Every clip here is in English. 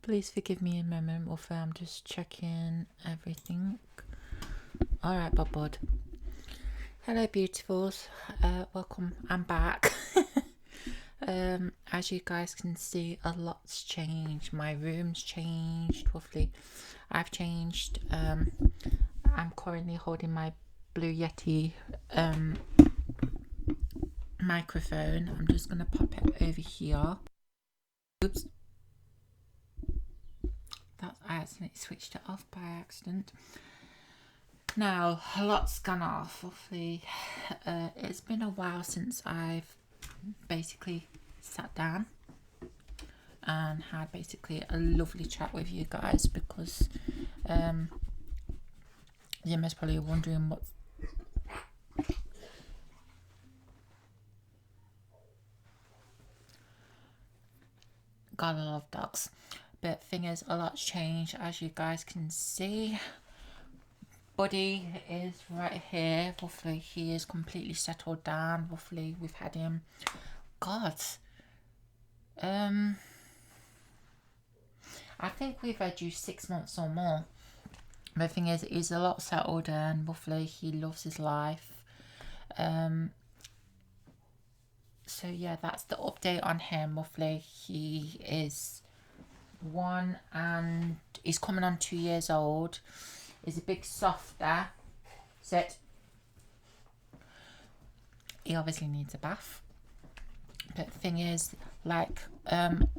Please forgive me a moment, Wolfie. I'm just checking everything. Alright, Bud. Hello, beautifuls. Welcome. I'm back. As you guys can see, a lot's changed. My room's changed, roughly. I've changed. I'm currently holding my Blue Yeti microphone. I'm just gonna pop it over here. Oops. I accidentally switched it off by accident. Now, a lot's gone off. Roughly, it's been a while since I've basically sat down and had basically a lovely chat with you guys, because you're most probably wondering what God, I love dogs. But thing is, a lot's changed, as you guys can see. Buddy is right here. Roughly, he is completely settled down. Roughly, we've had him, God, I think we've had you 6 months or more. The thing is, he's a lot settled and roughly he loves his life. So yeah, that's the update on him. Roughly, he is 1 and he's coming on 2 years old. He's a big softer. Sit. He obviously needs a bath. But the thing is, like,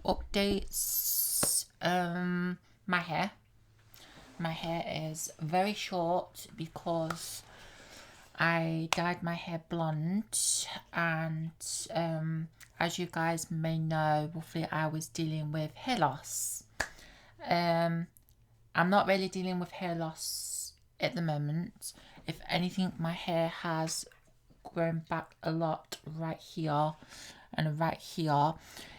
updates, my hair. My hair is very short because I dyed my hair blonde, and as you guys may know, roughly I was dealing with hair loss. I'm not really dealing with hair loss at the moment. If anything, my hair has grown back a lot right here and right here.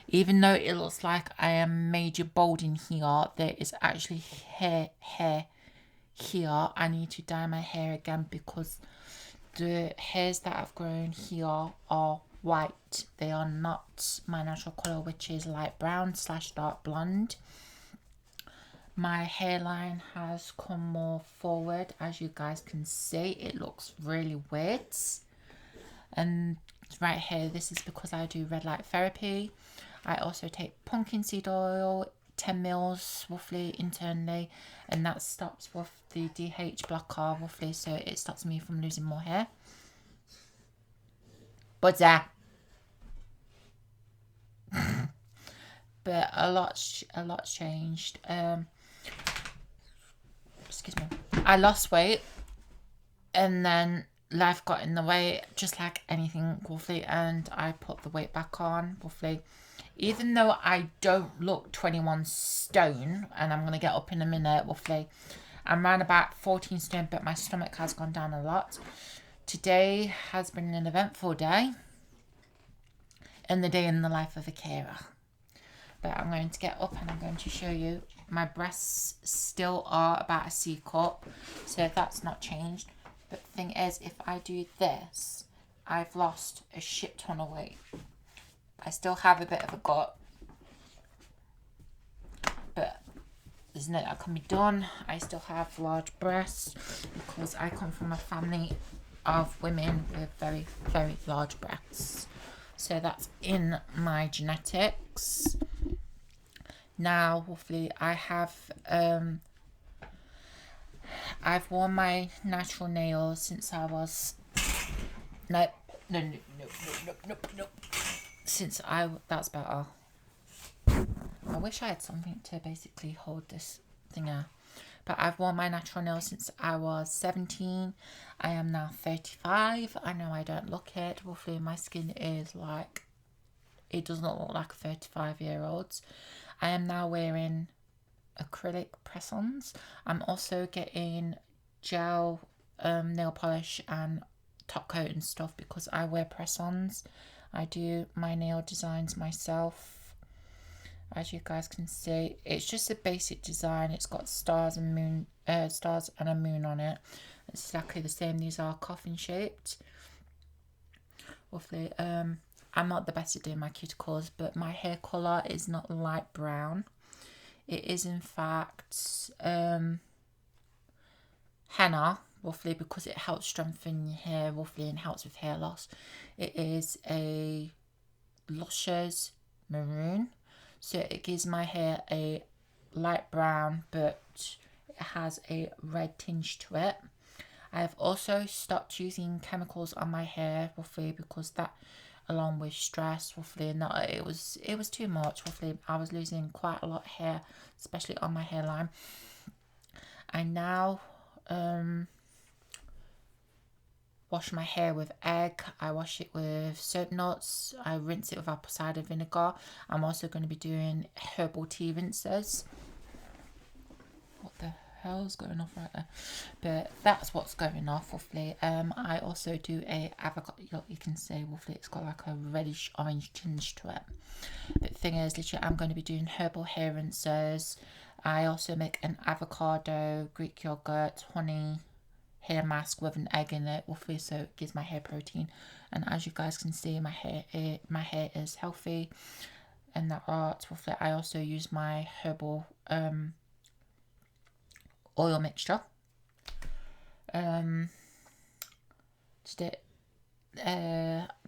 Even though it looks like I am major bald in here, there is actually hair here. I need to dye my hair again because the hairs that have grown here are white. They are not my natural colour, which is light brown / dark blonde. My hairline has come more forward, as you guys can see. It looks really weird. And right here, this is because I do red light therapy. I also take pumpkin seed oil, 10 mils roughly internally, and that stops with the DH blocker roughly, so it stops me from losing more hair. But but a lot's changed. Excuse me. I lost weight, and then life got in the way, just like anything roughly, and I put the weight back on roughly. Even though I don't look 21 stone, and I'm going to get up in a minute roughly, I'm around about 14 stone, but my stomach has gone down a lot. Today has been an eventful day, and the day in the life of a carer. But I'm going to get up and I'm going to show you. My breasts still are about a C cup, so that's not changed. But the thing is, if I do this, I've lost a shit ton of weight. I still have a bit of a gut, but there's nothing that can be done. I still have large breasts because I come from a family of women with very, very large breasts. So that's in my genetics. Now, hopefully, I've worn my natural nails since I was no. Since that's better. I wish I had something to basically hold this thing out. But I've worn my natural nails since I was 17. I am now 35. I know I don't look it. Roughly, my skin is like, it does not look like a 35-year-old's. I am now wearing acrylic press-ons. I'm also getting gel nail polish and top coat and stuff because I wear press-ons. I do my nail designs myself. As you guys can see, it's just a basic design. It's got stars and a moon on it. It's exactly the same. These are coffin shaped. Roughly, I'm not the best at doing my cuticles, but my hair colour is not light brown. It is in fact henna, roughly, because it helps strengthen your hair, roughly, and helps with hair loss. It is a luscious maroon, so it gives my hair a light brown, but it has a red tinge to it. I have also stopped using chemicals on my hair, roughly, because that, along with stress, roughly, and that it was too much, roughly. I was losing quite a lot of hair, especially on my hairline. I now wash my hair with egg. I wash it with soap nuts. I rinse it with apple cider vinegar. I'm also going to be doing herbal tea rinses. What the hell's going off right there? But that's what's going off, roughly. I also do a avocado. You can say, roughly, it's got like a reddish orange tinge to it. But the thing is, literally, I'm going to be doing herbal hair rinses. I also make an avocado, Greek yogurt, honey hair mask with an egg in it, roughly, so it gives my hair protein. And as you guys can see, my hair is healthy and that art, roughly. I also use my herbal oil mixture. Today,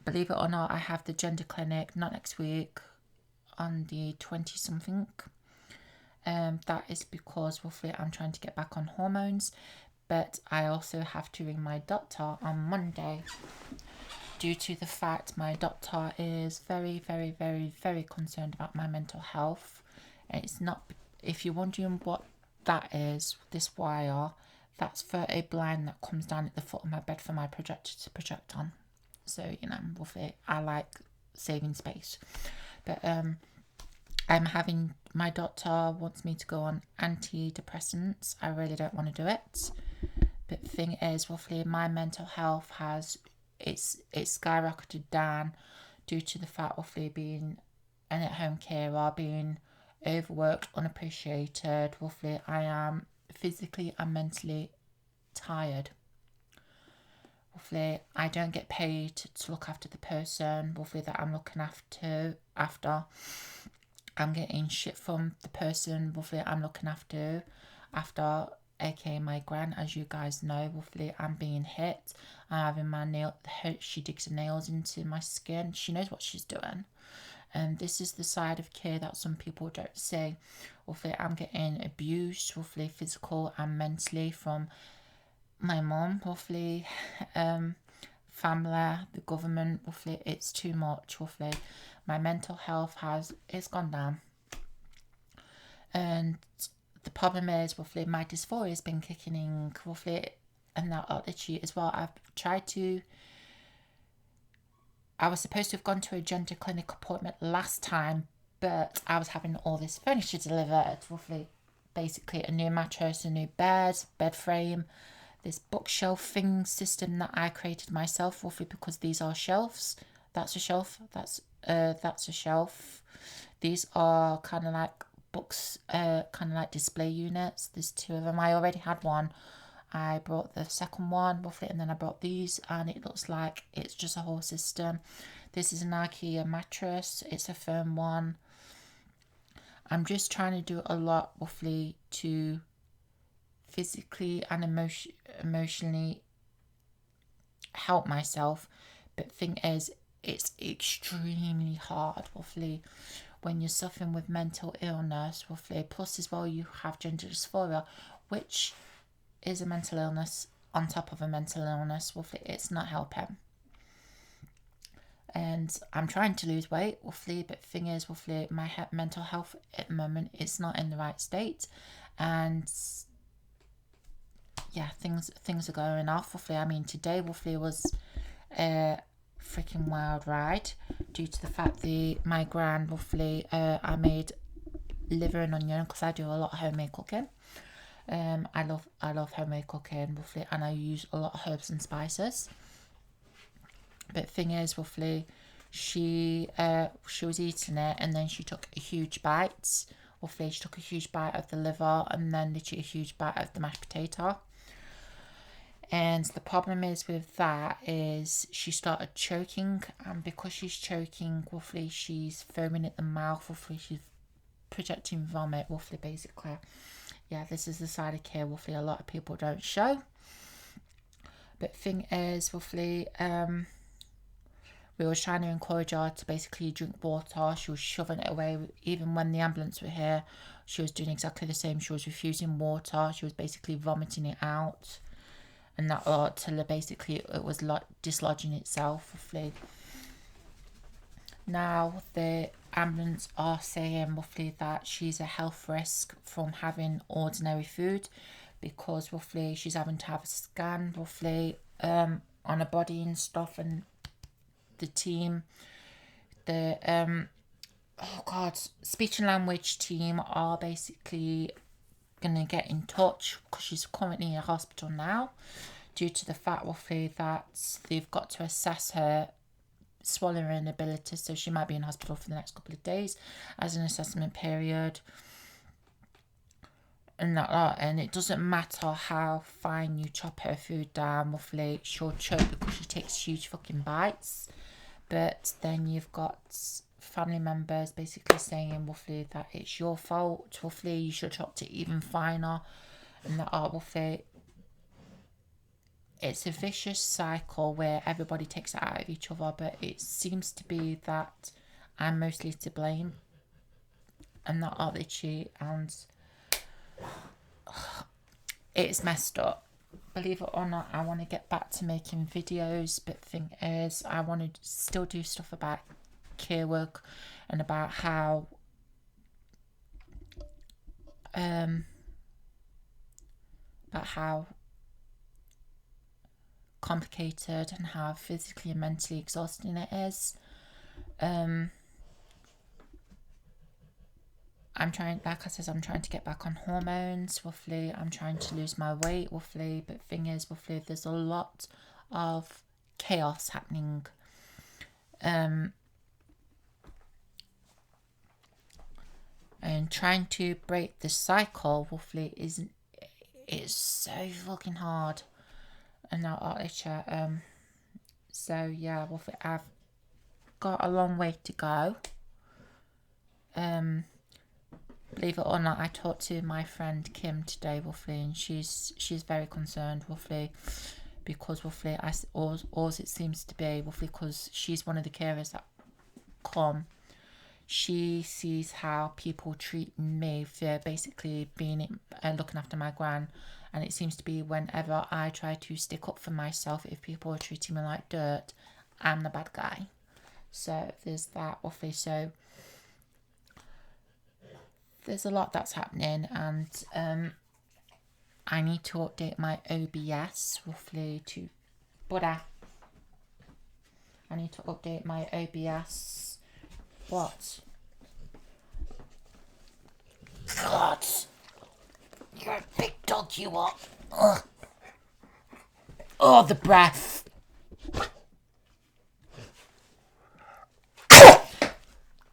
believe it or not, I have the gender clinic not next week, on the 20 something. That is because, roughly, I'm trying to get back on hormones. But I also have to ring my doctor on Monday, due to the fact my doctor is very, very, very, very concerned about my mental health. And it's not, if you're wondering what that is, this wire, that's for a blind that comes down at the foot of my bed for my projector to project on. So, you know, roughly, I like saving space. But I'm having, my doctor wants me to go on antidepressants. I really don't want to do it. But the thing is, roughly, my mental health has, it's skyrocketed down due to the fact, roughly, being an at-home carer, being overworked, unappreciated. Roughly, I am physically and mentally tired. Roughly, I don't get paid to look after the person, roughly, that I'm looking after. I'm getting shit from the person, roughly, I'm looking after, aka my gran. As you guys know, roughly, I'm being hit. I'm having my nail, she digs her nails into my skin. She knows what she's doing. And this is the side of care that some people don't see. Roughly, I'm getting abuse, roughly, physical and mentally, from my mom, roughly, family, the government, roughly. It's too much, roughly. My mental health it's gone down. And the problem is, roughly, my dysphoria has been kicking in, roughly, and that literally as well. I was supposed to have gone to a gender clinic appointment last time, but I was having all this furniture delivered, roughly, basically a new mattress, a new bed frame, this bookshelf thing system that I created myself, roughly, because these are shelves. That's a shelf. That's a shelf. These are kind of like books, kind of like display units. There's two of them. I already had one. I brought the second one, roughly, and then I brought these, and it looks like it's just a whole system. This is an IKEA mattress. It's a firm one. I'm just trying to do a lot, roughly, to physically and emotionally help myself. But the thing is, it's extremely hard, roughly, when you're suffering with mental illness, roughly. Plus, as well, you have gender dysphoria, which is a mental illness on top of a mental illness, roughly. It's not helping. And I'm trying to lose weight, roughly, but the thing is, roughly, my mental health at the moment is not in the right state. And yeah, things are going off, roughly. I mean, today, roughly, was a freaking wild ride, due to the fact that my gran, roughly, I made liver and onion, because I do a lot of homemade cooking. I love homemade cooking, roughly, and I use a lot of herbs and spices. But the thing is, roughly, she was eating it, and then she took a huge bite. Roughly, she took a huge bite of the liver, and then literally a huge bite of the mashed potato. And the problem is with that is she started choking, and because she's choking, roughly, she's foaming at the mouth, roughly, she's projecting vomit, roughly, basically. Yeah, this is the side of care, roughly, a lot of people don't show. But thing is, roughly, we were trying to encourage her to basically drink water. She was shoving it away. Even when the ambulance were here, she was doing exactly the same. She was refusing water. She was basically vomiting it out. And that till basically it was like dislodging itself, roughly. Now the ambulance are saying roughly that she's a health risk from having ordinary food, because roughly she's having to have a scan roughly on her body and stuff. And the team, the speech and language team are basically gonna get in touch, because she's currently in a hospital now, due to the fact roughly that they've got to assess her swallowing ability. So she might be in hospital for the next couple of days as an assessment period. And it doesn't matter how fine you chop her food down, roughly she'll choke because she takes huge fucking bites. But then you've got family members basically saying roughly that it's your fault, roughly you should have chopped it even finer, and that roughly it's a vicious cycle where everybody takes it out of each other. But it seems to be that I'm mostly to blame, and that literally, and it's messed up. Believe it or not, I want to get back to making videos, but thing is, I want to still do stuff about care work and about how complicated and how physically and mentally exhausting it is. I'm trying, like I said, I'm trying to get back on hormones, roughly. I'm trying to lose my weight, roughly. But thing is, roughly, there's a lot of chaos happening. And trying to break the cycle, roughly, it's so fucking hard. And now, so yeah, roughly, I've got a long way to go. Believe it or not, I talked to my friend Kim today, roughly, and she's very concerned, roughly, because roughly all it seems to be, roughly, because she's one of the carers that come. She sees how people treat me for basically being looking after my gran, and it seems to be whenever I try to stick up for myself, if people are treating me like dirt, I'm the bad guy. So there's that, roughly. So there's a lot that's happening, and I need to update my OBS roughly to Buddha. I need to update my OBS. What? God, you're a big dog, you are. Ugh. Oh, the breath.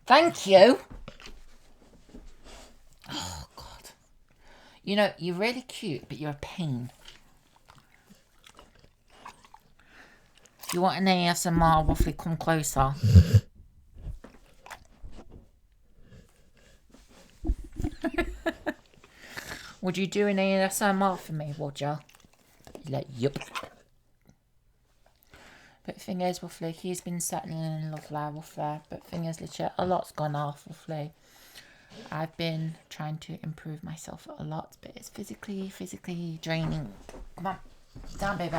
Thank you. Oh, God. You know, you're really cute, but you're a pain. If you want an ASMR, roughly come closer. Would you do an ASMR for me, would you? Like, yup. But the thing is, roughly, he's been settling in roughly. But the thing is, legit, a lot's gone off, roughly. I've been trying to improve myself a lot, but it's physically draining. Come on, down, baby.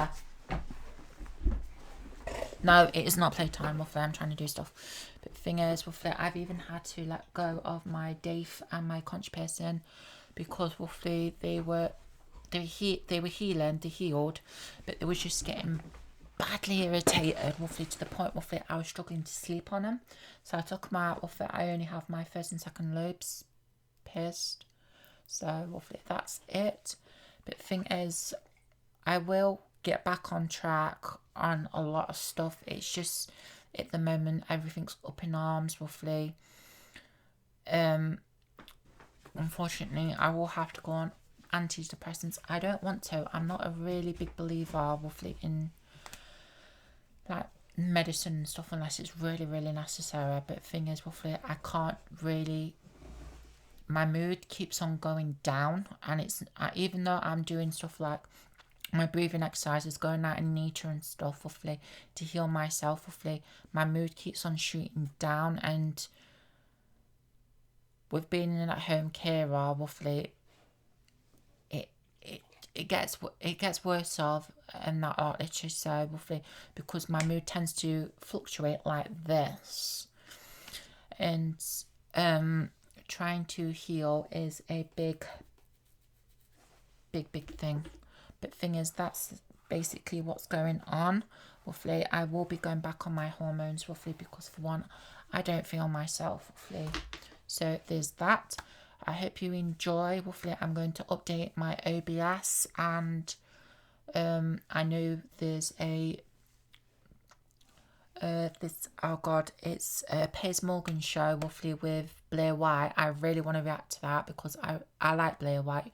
No, it is not playtime, roughly. I'm trying to do stuff. But the thing is, roughly, I've even had to let go of my Dave and my conch piercing, because roughly they were healing, they healed, but they was just getting badly irritated, roughly to the point roughly I was struggling to sleep on them. So I took them out. Roughly I only have my first and second lobes pierced, so roughly that's it. But the thing is, I will get back on track on a lot of stuff. It's just at the moment everything's up in arms, roughly. Unfortunately, I will have to go on antidepressants. I don't want to. I'm not a really big believer, roughly, in like medicine and stuff unless it's really necessary. But the thing is, roughly, I can't really my mood keeps on going down, and it's even though I'm doing stuff like my breathing exercises, going out in nature and stuff, roughly, to heal myself, roughly, my mood keeps on shooting down. And with being an at-home carer, roughly, it gets worse off, and that art literally so roughly, because my mood tends to fluctuate like this. And trying to heal is a big thing. But thing is, that's basically what's going on. Roughly, I will be going back on my hormones, roughly, because for one, I don't feel myself, roughly. So there's that. I hope you enjoy. Roughly, I'm going to update my OBS, and I know there's a it's a Piers Morgan show, roughly, with Blair White. I really want to react to that because I like Blair White,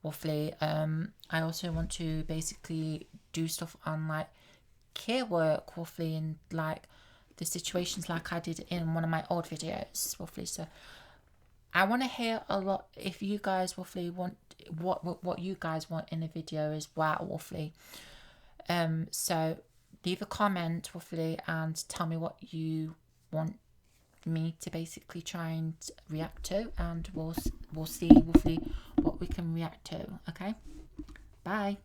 roughly. I also want to basically do stuff on like care work, roughly, and like the situations like I did in one of my old videos, roughly. So I want to hear a lot if you guys roughly want what you guys want in a video as well, roughly. So leave a comment, roughly, and tell me what you want me to basically try and react to, and we'll see roughly what we can react to. Okay, bye.